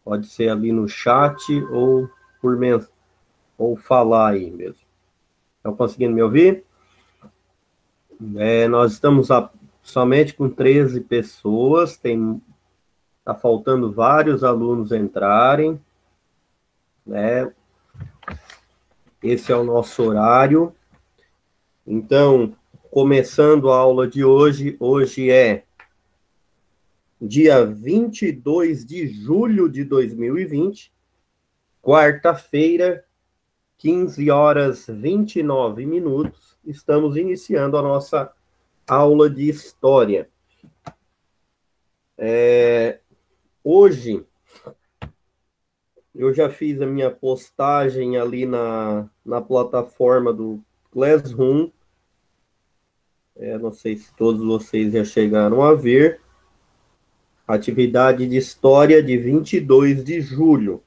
Pode ser ali no chat ou por mensagem, ou falar aí mesmo. Estão conseguindo me ouvir? Nós estamos somente com 13 pessoas, tá faltando vários alunos entrarem, né? Esse é o nosso horário. Então, começando a aula de hoje, hoje é dia 22 de julho de 2020, quarta-feira, 15 horas 29 minutos, estamos iniciando a nossa aula de História. Hoje, eu já fiz a minha postagem ali na plataforma do Classroom. Não sei se todos vocês já chegaram a ver. Atividade de História de 22 de julho.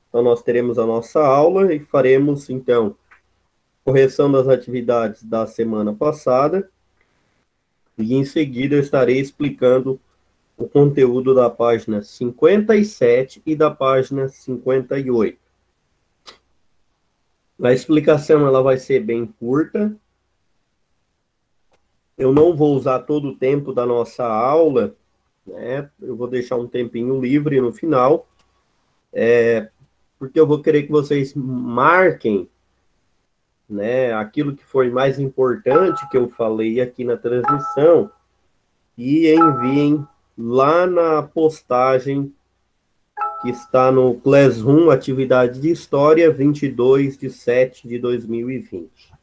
Então, nós teremos a nossa aula e faremos, então, correção das atividades da semana passada. E, em seguida, eu estarei explicando o conteúdo da página 57 e da página 58. A explicação ela vai ser bem curta. Eu não vou usar todo o tempo da nossa aula, né? Eu vou deixar um tempinho livre no final, porque eu vou querer que vocês marquem, né, aquilo que foi mais importante que eu falei aqui na transmissão e enviem lá na postagem que está no Classroom, atividade de História, 22 de 7 de 2020.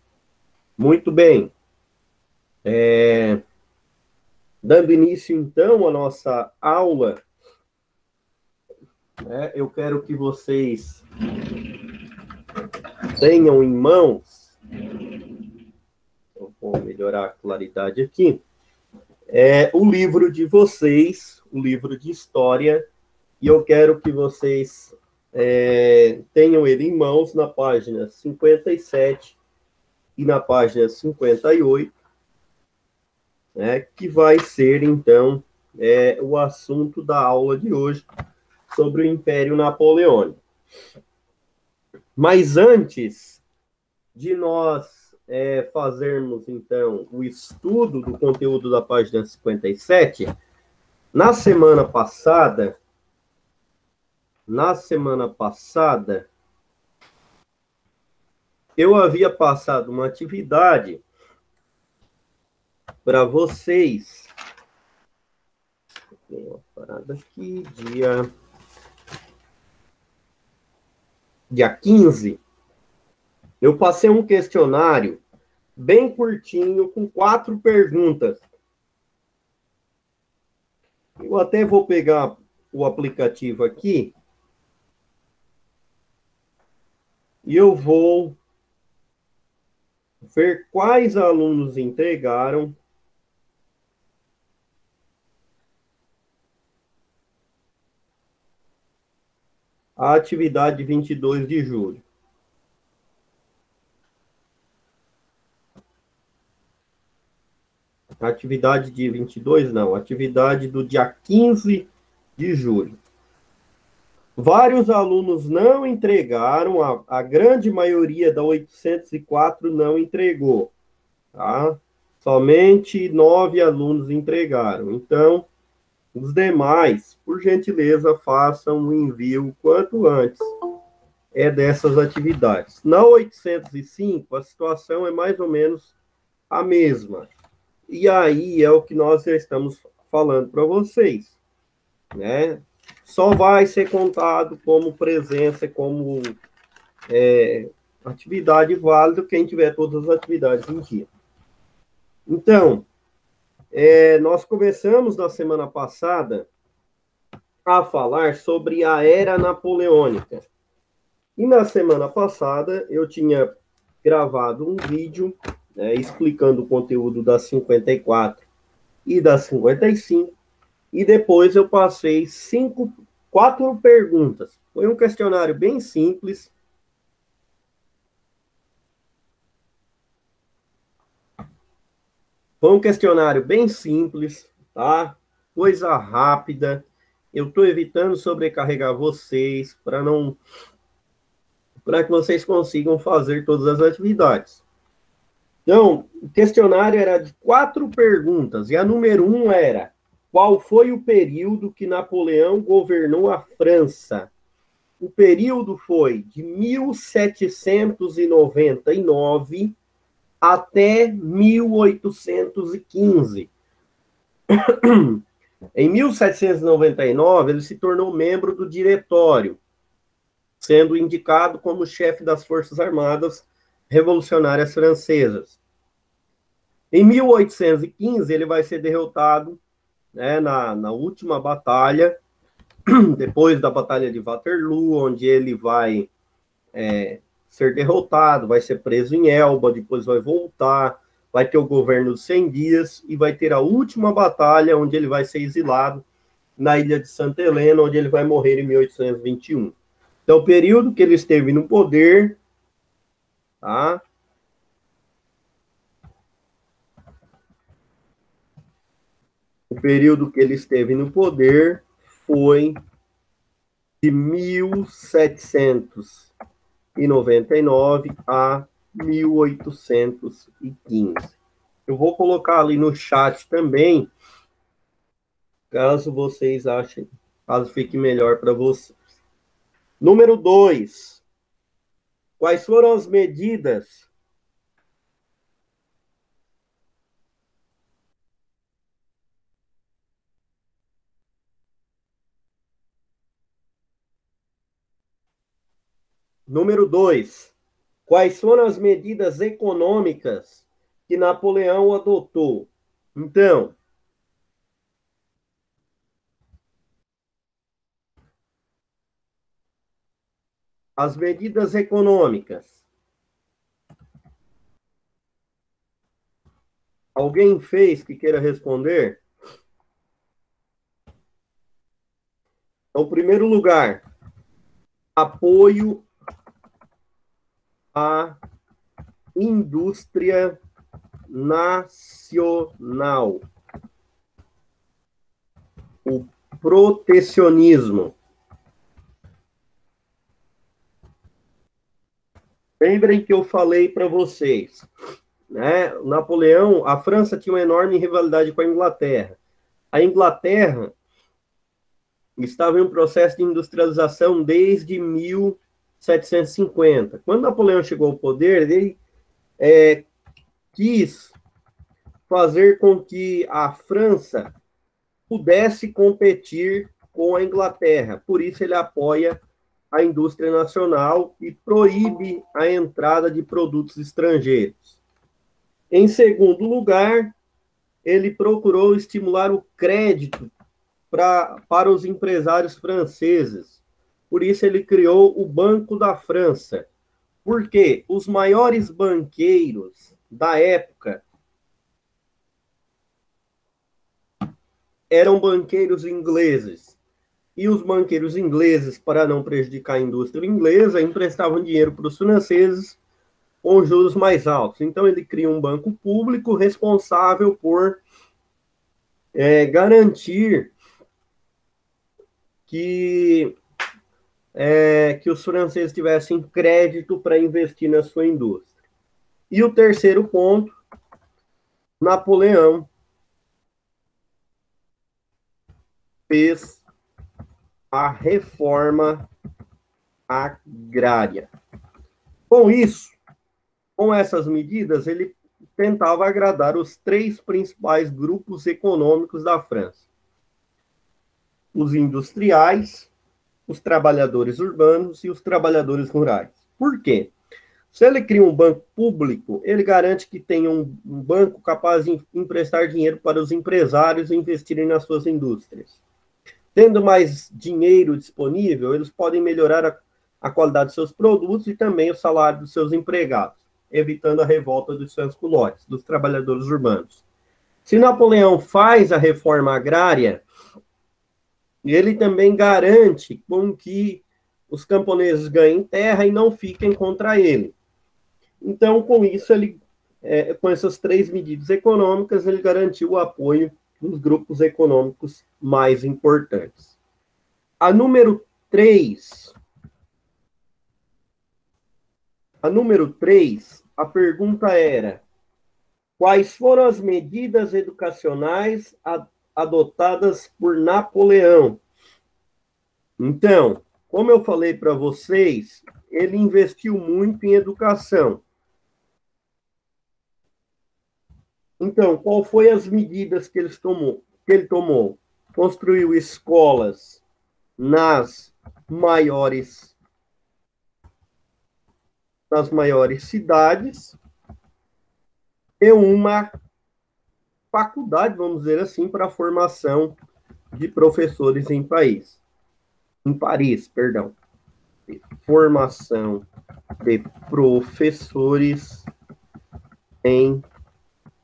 Muito bem. Dando início, então, à nossa aula, eu quero que vocês tenham em mãos, eu vou melhorar a claridade aqui, o livro de vocês, o livro de História, e eu quero que vocês tenham ele em mãos na página 57 e na página 58, que vai ser, então, o assunto da aula de hoje, sobre o Império Napoleônico. Mas antes de nós fazermos, então, o estudo do conteúdo da página 57, na semana passada, eu havia passado uma atividade para vocês. Tem uma parada aqui, dia 15. Eu passei um questionário bem curtinho, com 4 perguntas. Eu até vou pegar o aplicativo aqui e eu vou ver quais alunos entregaram a atividade 22 de julho. Atividade de 22, não. Atividade do dia 15 de julho. Vários alunos não entregaram, a grande maioria da 804 não entregou, tá? Somente 9 alunos entregaram. Então, os demais, por gentileza, façam o envio quanto antes dessas atividades. Na 805, a situação é mais ou menos a mesma. E aí é o que nós já estamos falando para vocês, né? Só vai ser contado como presença, como atividade válida quem tiver todas as atividades em dia. Então, nós começamos na semana passada a falar sobre a Era Napoleônica. E na semana passada eu tinha gravado um vídeo, explicando o conteúdo da 54 e da 55, e depois eu passei 4 perguntas. Foi um questionário bem simples. Foi um questionário bem simples, tá? Coisa rápida. Eu estou evitando sobrecarregar vocês para que vocês consigam fazer todas as atividades. Então, o questionário era de 4 perguntas, e a número 1 era: qual foi o período que Napoleão governou a França? O período foi de 1799 até 1815. Em 1799, ele se tornou membro do diretório, sendo indicado como chefe das Forças Armadas Revolucionárias Francesas. Em 1815, ele vai ser derrotado, né, na última batalha, depois da Batalha de Waterloo, onde ele vai ser derrotado, vai ser preso em Elba, depois vai voltar, vai ter o governo dos 100 dias e vai ter a última batalha, onde ele vai ser exilado na ilha de Santa Helena, onde ele vai morrer em 1821. Então, o período que ele esteve no poder, tá? O período que ele esteve no poder foi de 1799 a 1815. Eu vou colocar ali no chat também, caso vocês achem, caso fique melhor para vocês. Número 2. Quais foram as medidas Número 2. Quais foram as medidas econômicas que Napoleão adotou? Então, as medidas econômicas. Alguém fez que queira responder? Então, primeiro lugar, apoio à indústria nacional. O protecionismo. Lembrem que eu falei para vocês, né? Napoleão, a França tinha uma enorme rivalidade com a Inglaterra. A Inglaterra estava em um processo de industrialização desde 1750. Quando Napoleão chegou ao poder, ele quis fazer com que a França pudesse competir com a Inglaterra. Por isso ele apoia a indústria nacional e proíbe a entrada de produtos estrangeiros. Em segundo lugar, ele procurou estimular o crédito para os empresários franceses. Por isso ele criou o Banco da França. Porque os maiores banqueiros da época eram banqueiros ingleses. E os banqueiros ingleses, para não prejudicar a indústria inglesa, emprestavam dinheiro para os franceses com juros mais altos. Então ele cria um banco público responsável por garantir que os franceses tivessem crédito para investir na sua indústria. E o terceiro ponto, Napoleão fez a reforma agrária. Com isso, com essas medidas, ele tentava agradar os 3 principais grupos econômicos da França: os industriais, os trabalhadores urbanos e os trabalhadores rurais. Por quê? Se ele cria um banco público, ele garante que tenha um banco capaz de emprestar dinheiro para os empresários investirem nas suas indústrias. Tendo mais dinheiro disponível, eles podem melhorar a qualidade dos seus produtos e também o salário dos seus empregados, evitando a revolta dos sans-culottes, dos trabalhadores urbanos. Se Napoleão faz a reforma agrária, ele também garante com que os camponeses ganhem terra e não fiquem contra ele. Então, com isso, com essas 3 medidas econômicas, ele garantiu o apoio dos grupos econômicos mais importantes. A número 3, a pergunta era: quais foram as medidas educacionais adotadas por Napoleão? Então, como eu falei para vocês, ele investiu muito em educação. Então, qual foi as medidas que ele tomou? Construiu escolas nas maiores cidades e uma faculdade, vamos dizer assim, para a formação de professores em Paris, perdão. Formação de professores em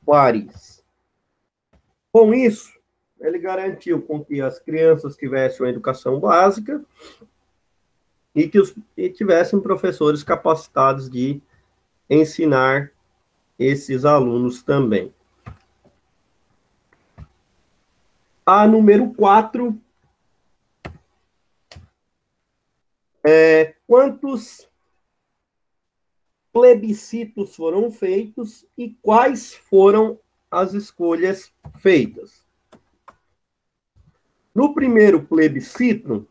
Paris. Com isso, ele garantiu com que as crianças tivessem uma educação básica e tivessem professores capacitados de ensinar esses alunos também. A número 4 é quantos plebiscitos foram feitos e quais foram as escolhas feitas. No primeiro plebiscito,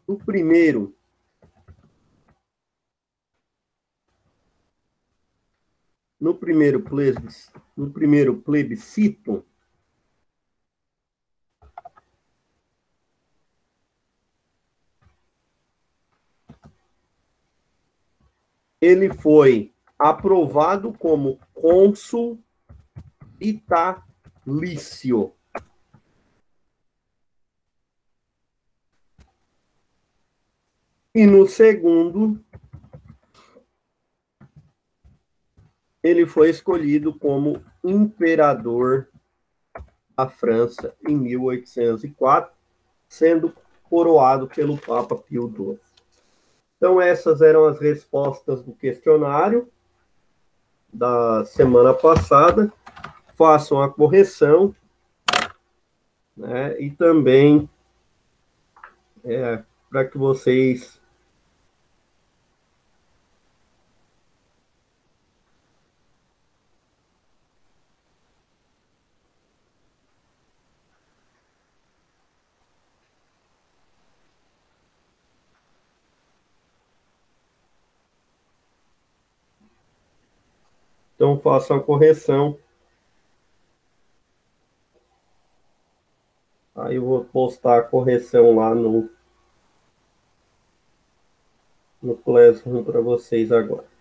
no primeiro plebiscito, ele foi aprovado como cônsul vitalício. E no segundo, ele foi escolhido como imperador da França em 1804, sendo coroado pelo Papa Pio XII. Então, essas eram as respostas do questionário da semana passada. Façam a correção, né? E também para que vocês então façam a correção. Aí eu vou postar a correção lá no Classroom para vocês agora.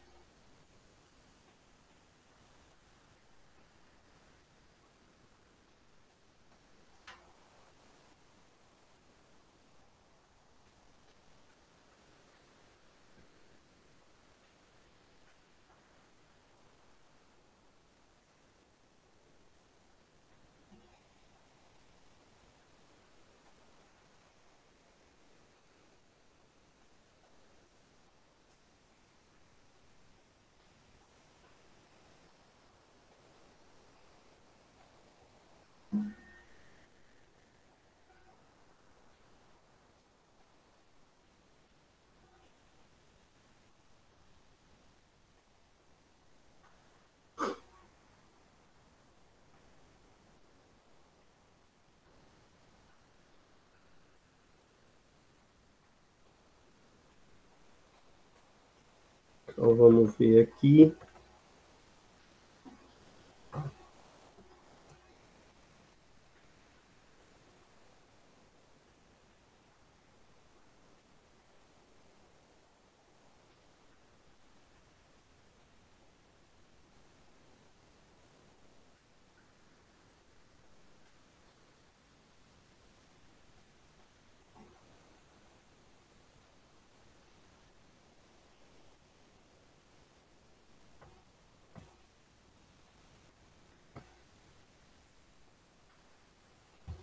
Então vamos ver aqui.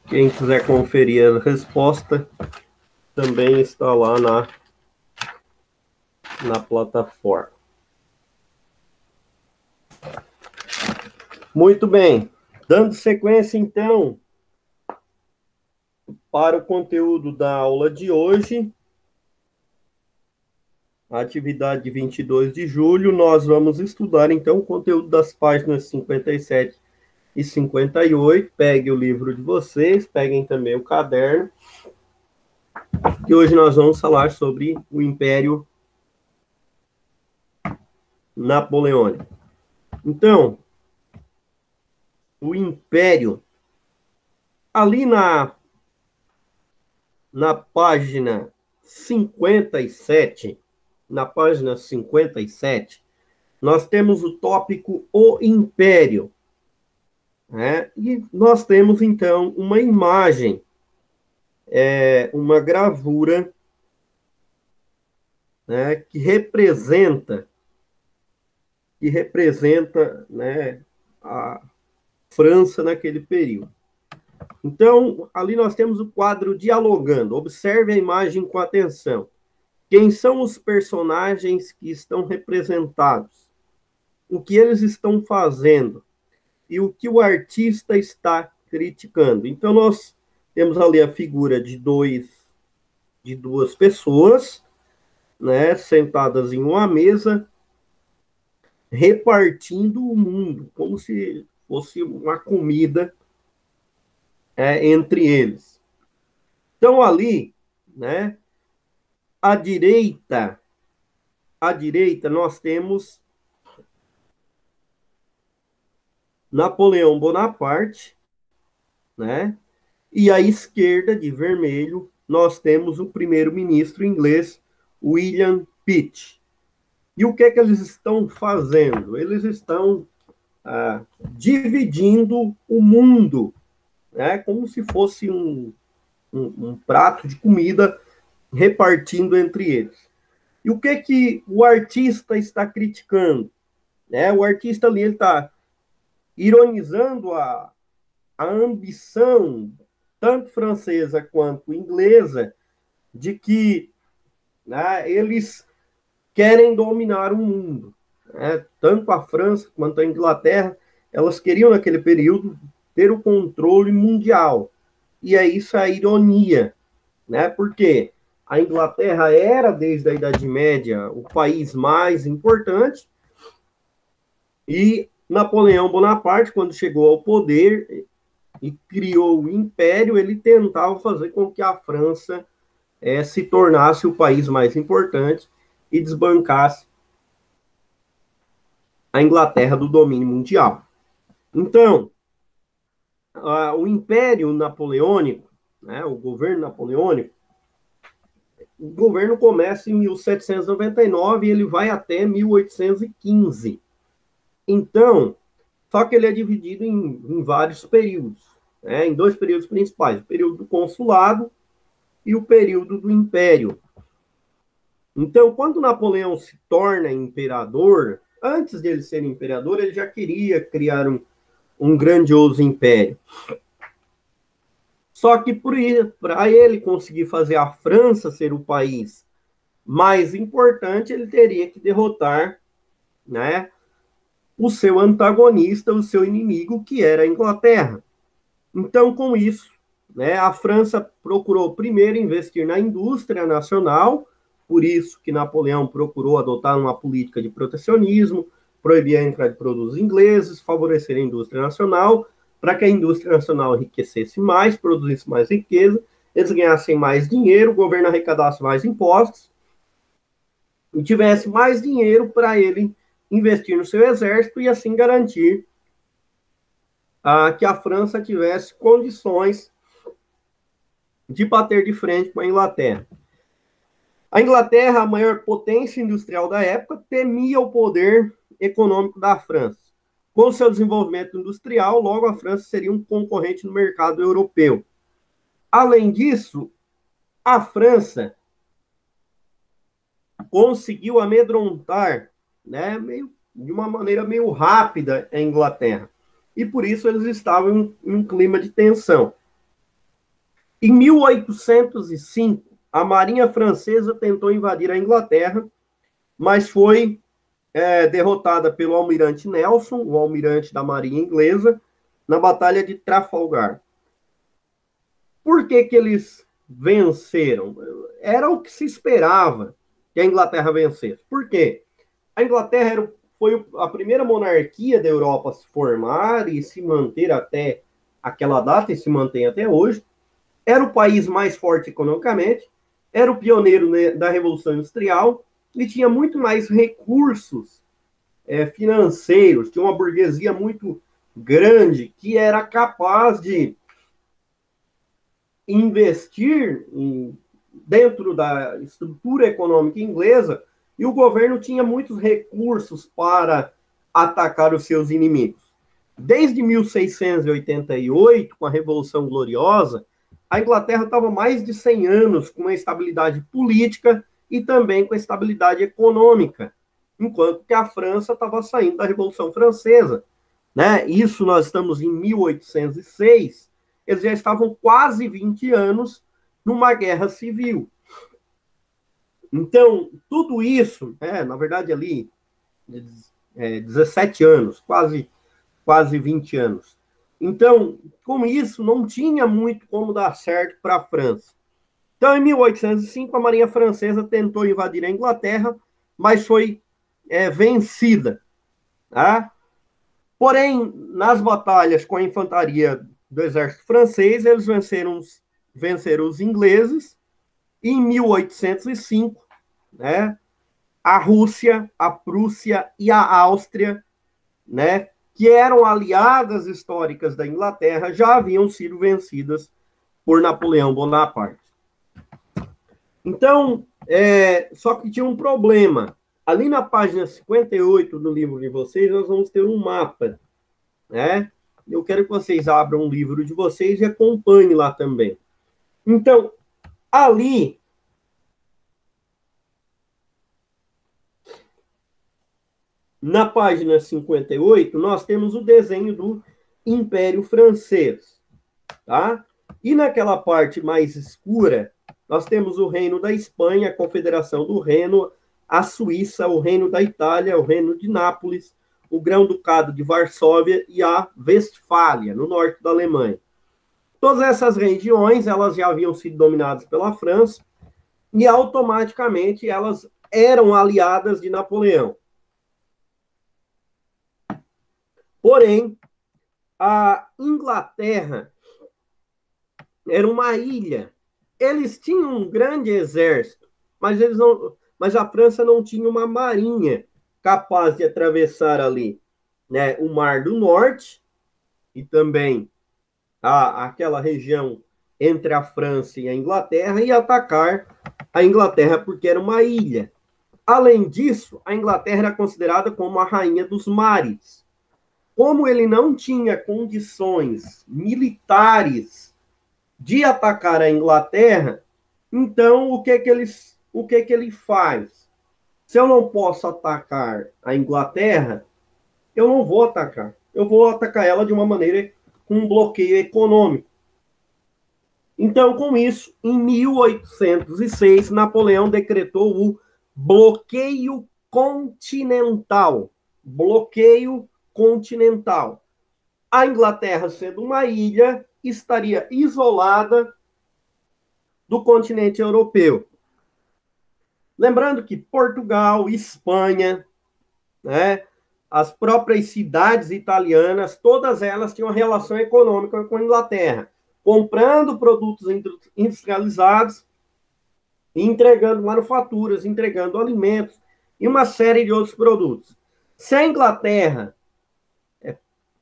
Quem quiser conferir a resposta, também está lá na plataforma. Muito bem. Dando sequência, então, Para o conteúdo da aula de hoje, a atividade de 22 de julho, nós vamos estudar, então, o conteúdo das páginas 57 e 58. Pegue o livro de vocês, peguem também o caderno, e hoje nós vamos falar sobre o Império Napoleônico. Então, o Império, ali na página 57, nós temos o tópico O Império, né? E nós temos, então, uma imagem, uma gravura, né, que representa, né, a França naquele período. Então, ali nós temos o quadro dialogando. Observe a imagem com atenção. Quem são os personagens que estão representados? O que eles estão fazendo? E o que o artista está criticando? Então, nós temos ali a figura de duas pessoas, né, sentadas em uma mesa, repartindo o mundo, como se fosse uma comida entre eles. Então, ali, né, à direita, nós temos Napoleão Bonaparte, né? E à esquerda, de vermelho, nós temos o primeiro-ministro inglês, William Pitt. E o que é que eles estão fazendo? Eles estão dividindo o mundo, né? Como se fosse um prato de comida, repartindo entre eles. E o que é que o artista está criticando? O artista ali está ironizando a ambição, tanto francesa quanto inglesa, de que, né, eles querem dominar o mundo. Né? Tanto a França quanto a Inglaterra, elas queriam, naquele período, ter o controle mundial. E é isso a ironia, né? Porque a Inglaterra era, desde a Idade Média, o país mais importante, e Napoleão Bonaparte, quando chegou ao poder e criou o império, ele tentava fazer com que a França se tornasse o país mais importante e desbancasse a Inglaterra do domínio mundial. Então, o Império Napoleônico, né, o governo napoleônico, o governo começa em 1799 e ele vai até 1815. Então, só que ele é dividido em vários períodos, né, em dois períodos principais, o período do consulado e o período do império. Então, quando Napoleão se torna imperador, antes de ele ser imperador, ele já queria criar um grandioso império. Só que para ele conseguir fazer a França ser o país mais importante, ele teria que derrotar, né, o seu antagonista, o seu inimigo, que era a Inglaterra. Então, com isso, né, a França procurou primeiro investir na indústria nacional, por isso que Napoleão procurou adotar uma política de protecionismo, proibir a entrada de produtos ingleses, favorecer a indústria nacional, para que a indústria nacional enriquecesse mais, produzisse mais riqueza, eles ganhassem mais dinheiro, o governo arrecadasse mais impostos e tivesse mais dinheiro para ele investir no seu exército e assim garantir que a França tivesse condições de bater de frente com a Inglaterra. A Inglaterra, a maior potência industrial da época, temia o poder econômico da França. Com seu desenvolvimento industrial, logo a França seria um concorrente no mercado europeu. Além disso, a França conseguiu amedrontar, né, de uma maneira meio rápida a Inglaterra. E por isso eles estavam em um clima de tensão. Em 1805, a Marinha Francesa tentou invadir a Inglaterra, mas foi derrotada pelo almirante Nelson, o almirante da Marinha Inglesa, na Batalha de Trafalgar. Por que que eles venceram? Era o que se esperava que a Inglaterra vencesse. Por quê? A Inglaterra foi a primeira monarquia da Europa a se formar e se manter até aquela data, e se mantém até hoje. Era o país mais forte economicamente, era o pioneiro, né, da Revolução Industrial e tinha muito mais recursos financeiros, tinha uma burguesia muito grande que era capaz de investir dentro da estrutura econômica inglesa, e o governo tinha muitos recursos para atacar os seus inimigos. Desde 1688, com a Revolução Gloriosa, a Inglaterra estava mais de 100 anos com uma estabilidade política e também com a estabilidade econômica, enquanto que a França estava saindo da Revolução Francesa. Né? Isso nós estamos em 1806, eles já estavam quase 20 anos numa guerra civil. Então, tudo isso, na verdade ali, 17 anos, quase 20 anos. Então, com isso, não tinha muito como dar certo para a França. Então, em 1805, a Marinha Francesa tentou invadir a Inglaterra, mas foi vencida. Tá? Porém, nas batalhas com a infantaria do exército francês, eles venceram os ingleses, e em 1805, né, a Rússia, a Prússia e a Áustria, né, que eram aliadas históricas da Inglaterra, já haviam sido vencidas por Napoleão Bonaparte. Então, só que tinha um problema. Ali na página 58 do livro de vocês, nós vamos ter um mapa, né? Eu quero que vocês abram um livro de vocês e acompanhem lá também. Então, ali, na página 58, nós temos o desenho do Império Francês, tá? E naquela parte mais escura, nós temos o Reino da Espanha, a Confederação do Reno, a Suíça, o Reino da Itália, o Reino de Nápoles, o Grão-Ducado de Varsóvia e a Westfália, no norte da Alemanha. Todas essas regiões, elas já haviam sido dominadas pela França e automaticamente elas eram aliadas de Napoleão. Porém, a Inglaterra era uma ilha. Eles tinham um grande exército, mas a França não tinha uma marinha capaz de atravessar ali, né, o Mar do Norte e também aquela região entre a França e a Inglaterra e atacar a Inglaterra porque era uma ilha. Além disso, a Inglaterra era considerada como a rainha dos mares. Como ele não tinha condições militares de atacar a Inglaterra, então o que ele faz? Se eu não posso atacar a Inglaterra, eu não vou atacar. Eu vou atacar ela de uma maneira com um bloqueio econômico. Então, com isso, em 1806, Napoleão decretou o bloqueio continental. Bloqueio continental. A Inglaterra, sendo uma ilha, estaria isolada do continente europeu. Lembrando que Portugal, Espanha, né, as próprias cidades italianas, todas elas tinham relação econômica com a Inglaterra, comprando produtos industrializados, entregando manufaturas, entregando alimentos e uma série de outros produtos. Se a Inglaterra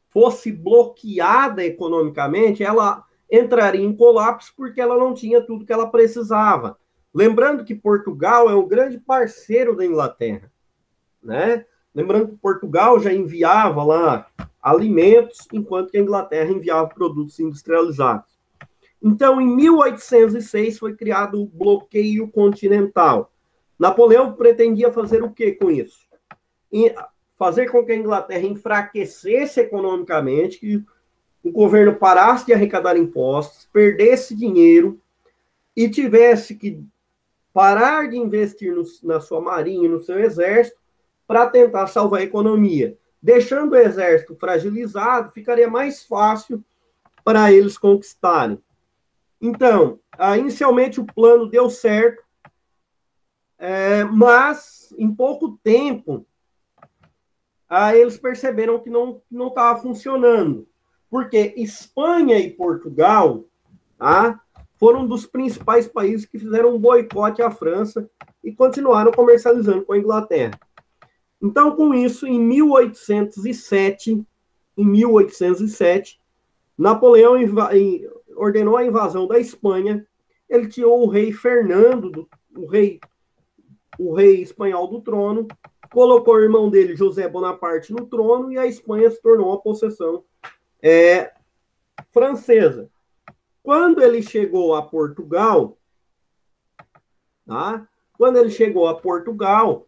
fosse bloqueada economicamente, ela entraria em colapso porque ela não tinha tudo que ela precisava. Lembrando que Portugal é um grande parceiro da Inglaterra, né? Lembrando que Portugal já enviava lá alimentos, enquanto que a Inglaterra enviava produtos industrializados. Então, em 1806 foi criado o bloqueio continental. Napoleão pretendia fazer o que com isso? Fazer com que a Inglaterra enfraquecesse economicamente, que o governo parasse de arrecadar impostos, perdesse dinheiro e tivesse que parar de investir na sua marinha e no seu exército para tentar salvar a economia. Deixando o exército fragilizado, ficaria mais fácil para eles conquistarem. Então, inicialmente o plano deu certo, mas em pouco tempo eles perceberam que não estava funcionando, porque Espanha e Portugal, tá, foram um dos principais países que fizeram um boicote à França e continuaram comercializando com a Inglaterra. Então, com isso, em 1807, Napoleão ordenou a invasão da Espanha. Ele tirou o rei Fernando, o rei espanhol do trono, colocou o irmão dele, José Bonaparte, no trono e a Espanha se tornou uma possessão francesa. Quando ele chegou a Portugal, tá? Quando ele chegou a Portugal,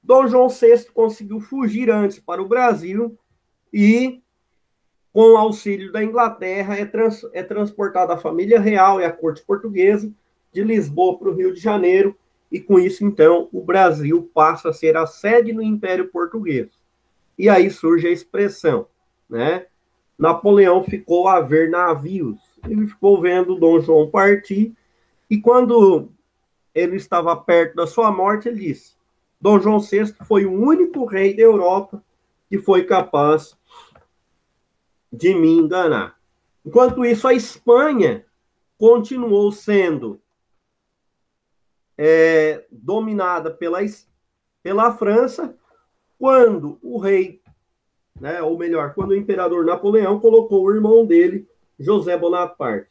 Dom João VI conseguiu fugir antes para o Brasil e, com o auxílio da Inglaterra, é transportada a família real e a corte portuguesa de Lisboa para o Rio de Janeiro, e com isso, então, o Brasil passa a ser a sede do Império Português. E aí surge a expressão, né? Napoleão ficou a ver navios. Ele ficou vendo Dom João partir, e quando ele estava perto da sua morte, ele disse: Dom João VI foi o único rei da Europa que foi capaz de me enganar. Enquanto isso, a Espanha continuou sendo dominada pela França, quando o rei, né, ou melhor, quando o imperador Napoleão colocou o irmão dele, José Bonaparte.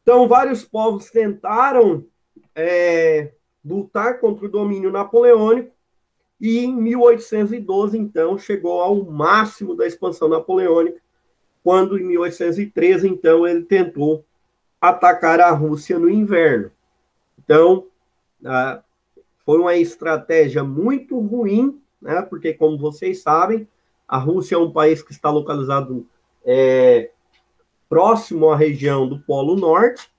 Então, vários povos tentaram lutar contra o domínio napoleônico, e em 1812, então, chegou ao máximo da expansão napoleônica, quando em 1813, então, ele tentou atacar a Rússia no inverno. Então, foi uma estratégia muito ruim, né? Porque, como vocês sabem, a Rússia é um país que está localizado próximo à região do Polo Norte,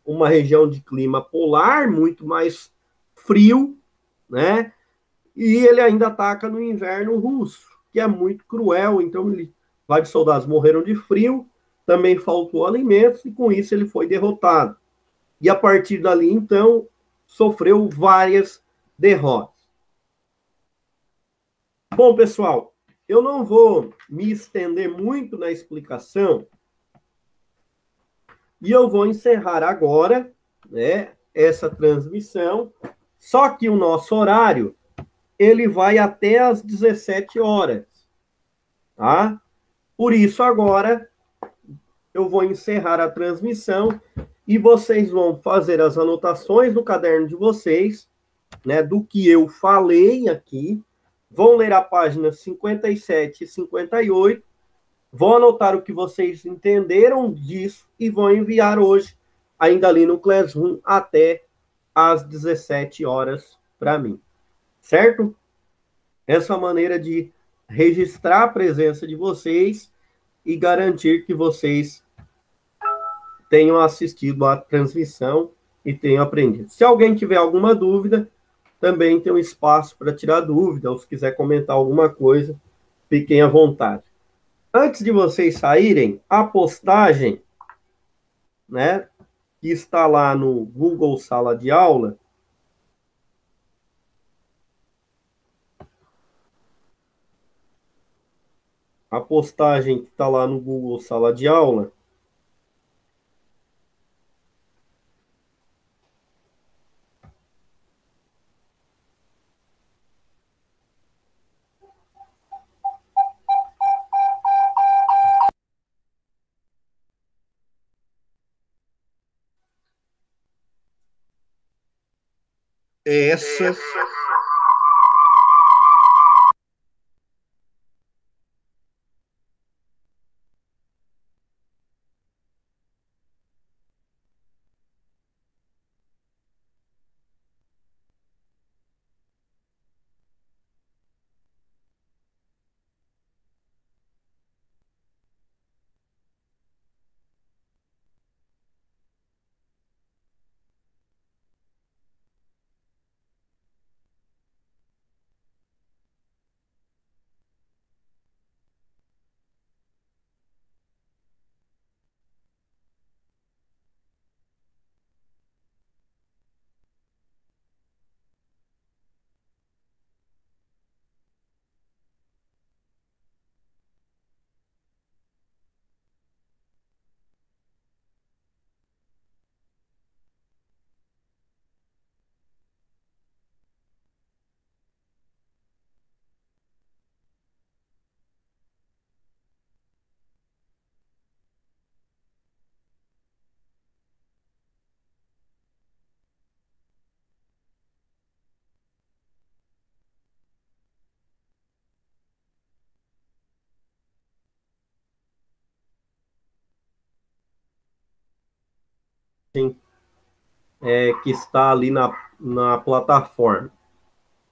uma região de clima polar, muito mais frio, né? E ele ainda ataca no inverno russo, que é muito cruel. Então, vários soldados morreram de frio, também faltou alimentos, e com isso ele foi derrotado. E a partir dali, então, sofreu várias derrotas. Bom, pessoal, eu não vou me estender muito na explicação, e eu vou encerrar agora, né, essa transmissão. Só que o nosso horário ele vai até às 17 horas, tá? Por isso, agora, eu vou encerrar a transmissão e vocês vão fazer as anotações no caderno de vocês, né, do que eu falei aqui, vão ler a página 57 e 58, vão anotar o que vocês entenderam disso e vão enviar hoje, ainda ali no Classroom, até às 17 horas para mim, certo? Essa maneira de registrar a presença de vocês e garantir que vocês tenham assistido à transmissão e tenham aprendido. Se alguém tiver alguma dúvida, também tem um espaço para tirar dúvida, ou se quiser comentar alguma coisa, fiquem à vontade. Antes de vocês saírem, a postagem, né, que está lá no Google Sala de Aula, a postagem que está lá no Google Sala de Aula, é essa. que está ali na plataforma.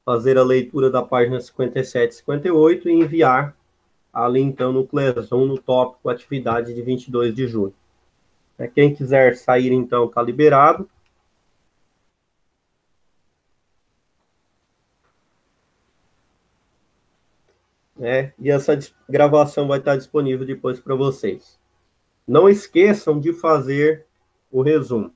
Fazer a leitura da página 57 e 58 e enviar ali, então, no Classroom, no tópico atividade de 22 de julho. Quem quiser sair, então, está liberado. E essa gravação vai estar disponível depois para vocês. Não esqueçam de fazer o resumo.